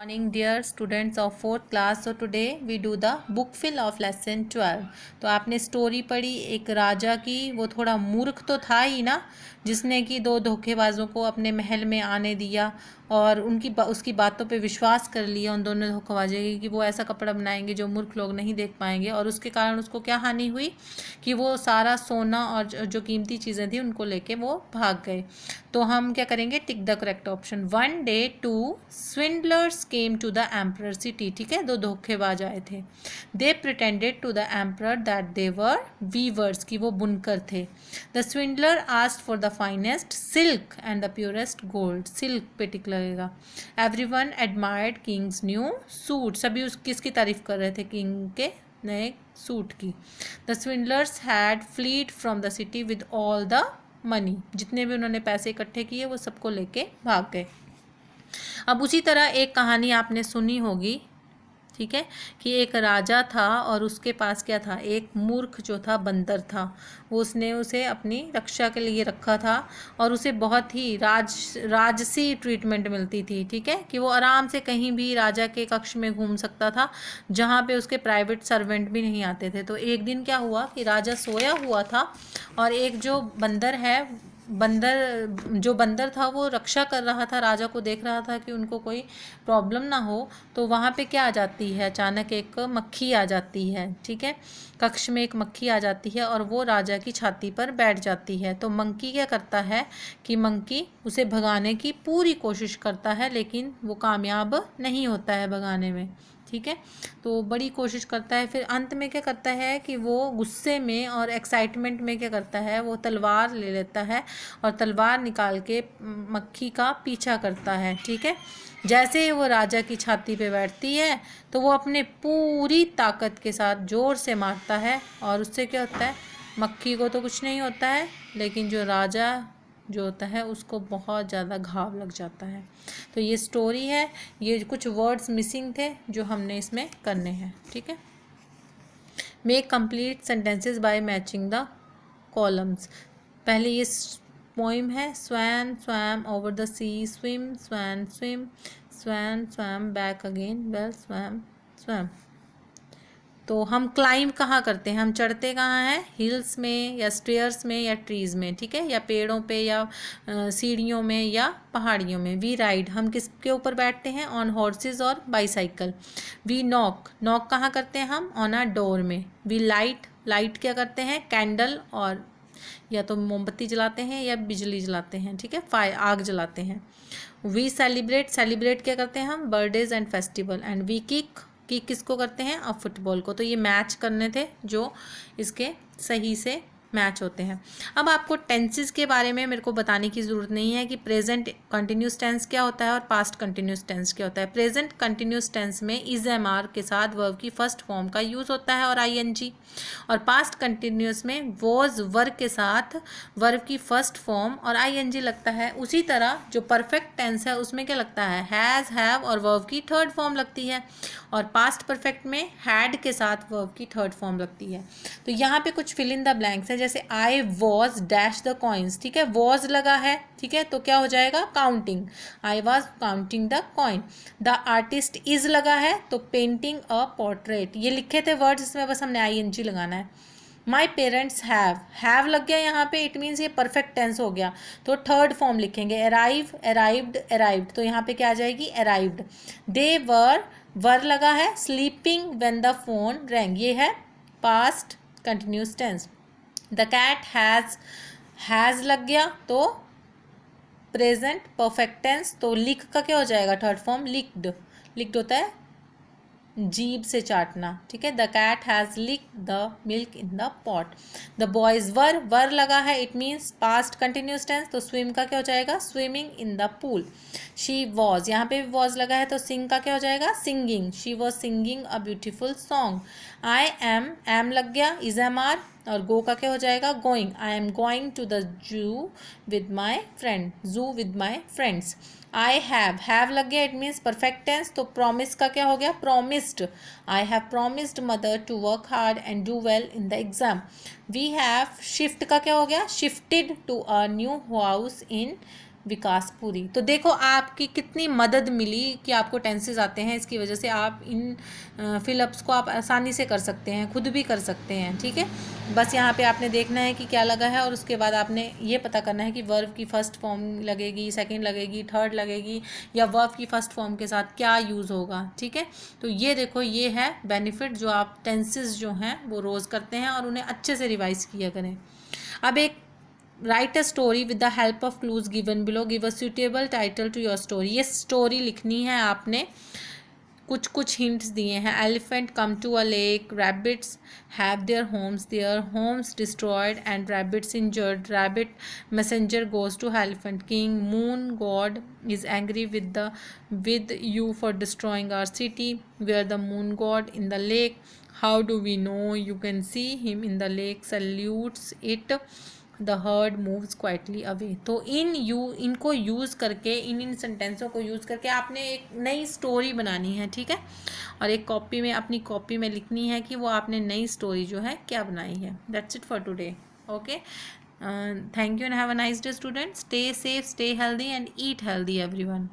Morning dear students of fourth class. So today we do the book fill of lesson 12. तो आपने story पढ़ी एक राजा की। वो थोड़ा मूर्ख तो था ही ना, जिसने कि दो धोखेबाजों को अपने महल में आने दिया और उसकी बातों पे विश्वास कर लिया उन दोनों धोखेबाजों की कि वो ऐसा कपड़ा बनाएंगे जो मूर्ख लोग नहीं देख पाएंगे। और उसके कारण उसको क्या हानि हुई कि वो सारा सोना और जो कीमती चीज़ें थी उनको लेके वो भाग गए। तो हम क्या करेंगे, tick the correct option. 1 day 2 swindlers came to the emperor city। ठीक है, दो धोखेबाज आए थे। They pretended to the emperor that they were weavers, कि वो बुनकर थे। The swindler asked for the finest silk and the purest gold। Silk पे टिक लगेगा। everyone admired king's new suit। सभी किसकी तारीफ कर रहे थे? किंग के नए सूट की। The swindlers had fled from the city with all the money. जितने भी उन्होंने पैसे इकट्ठे किए वो सबको लेके भाग गए। अब उसी तरह एक कहानी आपने सुनी होगी, ठीक है, कि एक राजा था और उसके पास क्या था, एक मूर्ख जो था बंदर था। वो उसने उसे अपनी रक्षा के लिए रखा था और उसे बहुत ही राजसी ट्रीटमेंट मिलती थी। ठीक है, कि वो आराम से कहीं भी राजा के कक्ष में घूम सकता था जहाँ पे उसके प्राइवेट सर्वेंट भी नहीं आते थे। तो एक दिन क्या हुआ कि राजा सोया हुआ था और एक जो बंदर था वो रक्षा कर रहा था, राजा को देख रहा था कि उनको कोई प्रॉब्लम ना हो। तो वहाँ पे क्या आ जाती है, अचानक एक मक्खी आ जाती है। ठीक है, कक्ष में एक मक्खी आ जाती है और वो राजा की छाती पर बैठ जाती है। तो मंकी क्या करता है कि मंकी उसे भगाने की पूरी कोशिश करता है, लेकिन वो कामयाब नहीं होता है भगाने में। ठीक है, तो बड़ी कोशिश करता है। फिर अंत में क्या करता है कि वो गुस्से में और एक्साइटमेंट में क्या करता है, वो तलवार ले लेता है और तलवार निकाल के मक्खी का पीछा करता है। ठीक है, जैसे ही वो राजा की छाती पे बैठती है तो वो अपने पूरी ताकत के साथ ज़ोर से मारता है और उससे क्या होता है, मक्खी को तो कुछ नहीं होता है, लेकिन जो राजा जो होता है उसको बहुत ज़्यादा घाव लग जाता है। तो ये स्टोरी है, ये कुछ वर्ड्स मिसिंग थे जो हमने इसमें करने हैं। ठीक है, make complete sentences by matching the columns. पहले ये पोइम है, swan swam over the sea, swim swan swim, swan swam back again, well swam swam. तो हम क्लाइंब कहाँ करते हैं, हम चढ़ते कहाँ हैं, हिल्स में या स्टेयर्स में या ट्रीज़ में। ठीक है, या पेड़ों पे या सीढ़ियों में या पहाड़ियों में। वी राइड, हम किसके ऊपर बैठते हैं, ऑन हॉर्सेस और बाईसाइकिल। वी नॉक, नॉक कहाँ करते हैं हम, ऑन आ डोर में। वी लाइट, लाइट क्या करते हैं, कैंडल और या तो मोमबत्ती जलाते हैं या बिजली जलाते हैं। ठीक है, आग जलाते हैं। वी सेलिब्रेट, सेलिब्रेट क्या करते हैं हम, birthdays and festival. And we kick, किसको करते हैं, अब फुटबॉल को। तो ये मैच करने थे जो इसके सही से मैच होते हैं। अब आपको टेंसेस के बारे में मेरे को बताने की ज़रूरत नहीं है कि प्रेजेंट कंटिन्यूस टेंस क्या होता है और पास्ट कंटिन्यूस टेंस क्या होता है। प्रेजेंट कंटिन्यूस टेंस में इज एम आर के साथ वर्ब की फर्स्ट फॉर्म का यूज़ होता है और आईएनजी। और पास्ट कंटिन्यूस में वॉज वर्ब के साथ वर्ब की फर्स्ट फॉर्म और आईएनजी लगता है। उसी तरह जो परफेक्ट टेंस है उसमें क्या लगता है, हैज़, हैव और वर्ब की थर्ड फॉर्म लगती है। और पास्ट परफेक्ट में हैड के साथ वर्ब की थर्ड फॉर्म लगती है। तो यहाँ पे कुछ फिल इन द ब्लैंक्स है, जैसे I was dash the coins. ठीक है, वॉज लगा है, ठीक है, तो क्या हो जाएगा, counting. I was counting the coin. The artist is लगा है तो पेंटिंग अ पोर्ट्रेट। ये लिखे थे वर्ड्स, इसमें बस हमने आईएनजी लगाना है। माई पेरेंट्स हैव लग गया यहाँ पे, इट मीन्स ये परफेक्ट टेंस हो गया। तो थर्ड फॉर्म लिखेंगे, अराइव, अराइव्ड, अराइव्ड। तो यहाँ पे क्या आ जाएगी, अराइव्ड। दे वर लगा है, sleeping when the phone rang, ये है past continuous tense. The cat has लग गया तो प्रेजेंट परफेक्ट टेंस। तो लिक का क्या हो जाएगा, थर्ड फॉर्म, लिक्ड। लिक्ड होता है जीभ से चाटना। ठीक है, the cat has licked the milk in the pot. The boys were लगा है, it means past continuous tense. तो स्विम का क्या हो जाएगा, swimming in the pool. She was, यहाँ पे भी वॉज लगा है तो सिंग का क्या हो जाएगा, singing. She was singing a beautiful song. I am लग गया, इज एम आर। और गो का क्या हो जाएगा, going. I am going to the zoo with my friend, zoo with my friends. I have लग गया, इट मीन्स परफेक्ट टेंस। तो प्रॉमिस का क्या हो गया, promised. I have promised mother to work hard and do well in the exam. We have, shift का क्या हो गया, shifted to a new house in Vikaspuri. तो देखो आपकी कितनी मदद मिली कि आपको टेंसेस आते हैं, इसकी वजह से आप इन फिलअप्स को आप आसानी से कर सकते हैं, खुद भी कर सकते हैं। ठीक है, बस यहाँ पे आपने देखना है कि क्या लगा है और उसके बाद आपने ये पता करना है कि वर्ब की फर्स्ट फॉर्म लगेगी, सेकंड लगेगी, थर्ड लगेगी, या वर्ब की फर्स्ट फॉर्म के साथ क्या यूज़ होगा। ठीक है, तो ये देखो ये है बेनिफिट जो आप टेंसेस जो हैं वो रोज़ करते हैं और उन्हें अच्छे से रिवाइज किया करें। अब एक write a story with the help of clues given below, give a suitable title to your story. ये स्टोरी लिखनी है आपने, कुछ हिंट्स दिए हैं। Elephant come to a lake, rabbits have their homes destroyed and rabbits injured, rabbit messenger goes to elephant king, moon god is angry with you for destroying our city, where the moon god in the lake, how do we no you can see him in the lake, salutes it, the heard moves quietly away. तो इनको use करके, इन सेंटेंसों को use करके आपने एक नई story बनानी है। ठीक है, और एक कॉपी में, अपनी कॉपी में लिखनी है कि वो आपने नई स्टोरी जो है क्या बनाई है। That's it for today. Okay, thank you and have a nice day students. Stay safe, stay healthy and eat healthy everyone.